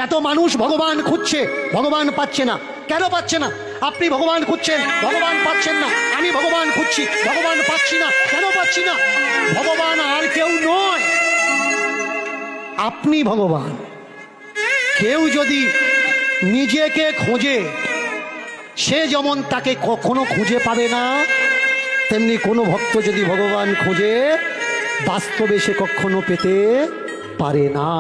এত মানুষ ভগবান খুঁজছে, ভগবান পাচ্ছে না। কেন পাচ্ছে না? আপনি ভগবান খুঁজছেন, ভগবান পাচ্ছেন না। আমি ভগবান খুঁজছি, ভগবান পাচ্ছি না। কেন পাচ্ছি না? ভগবান আর কেউ নয়, আপনি ভগবান। কেউ যদি নিজেকে খোঁজে, সে যেমন তাকে কখনো খুঁজে পাবে না, তেমনি কোনো ভক্ত যদি ভগবান খোঁজে, বাস্তবে সে কখনো পেতে পারে না।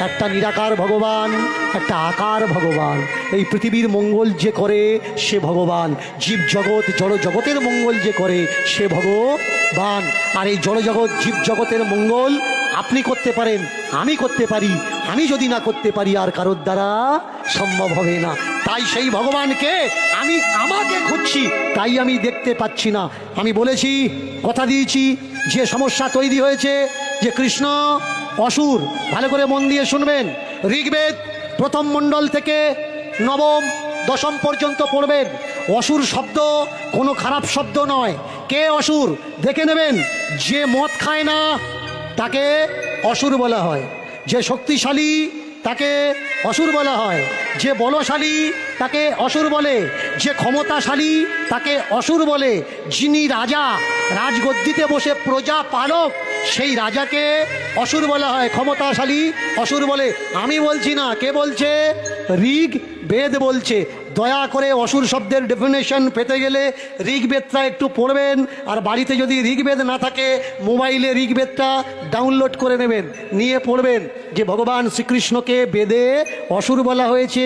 একটা নিরাকার ভগবান, একটা আকার ভগবান। এই পৃথিবীর মঙ্গল যে করে সে ভগবান, জীব জগৎ জড় জগতের মঙ্গল যে করে সে ভগবান। আর এই জড় জগৎ জীব জগতের মঙ্গল আপনি করতে পারেন, আমি করতে পারি। আমি যদি না করতে পারি আর কারোর দ্বারা সম্ভব হবে না। তাই সেই ভগবানকে আমি আমাকে খুঁজছি, তাই আমি দেখতে পাচ্ছি না। আমি বলেছি, কথা দিয়েছি, যে সমস্যা তৈরি হয়েছে যে কৃষ্ণ অসুর, ভালো করে মন দিয়ে শুনবেন। ঋগ্বেদ প্রথম মণ্ডল থেকে নবম দশম পর্যন্ত পড়বেন। অসুর শব্দ কোনো খারাপ শব্দ নয়। কে অসুর দেখে নেবেন। যে মদ খায় না তাকে অসুর বলা হয়, যে শক্তিশালী তাকে অসুর বলা হয়, যে বলশালী তাকে অসুর বলে, যে ক্ষমতাশালী তাকে অসুর বলে, যিনি রাজা, রাজগদ্দিতে বসে প্রজা পালক, সেই রাজাকে অসুর বলা হয়, ক্ষমতাশালী অসুর বলে। আমি বলছি না, কে বলছে? ঋগ বেদ বলছে। দয়া করে অসুর শব্দের ডেফিনেশন পেতে গেলে ঋগ্বেদটা একটু পড়বেন। আর বাড়িতে যদি ঋগ্বেদ না থাকে, মোবাইলে ঋগ্বেদটা ডাউনলোড করে নেবেন, নিয়ে পড়বেন যে ভগবান শ্রীকৃষ্ণকে বেদে অসুর বলা হয়েছে।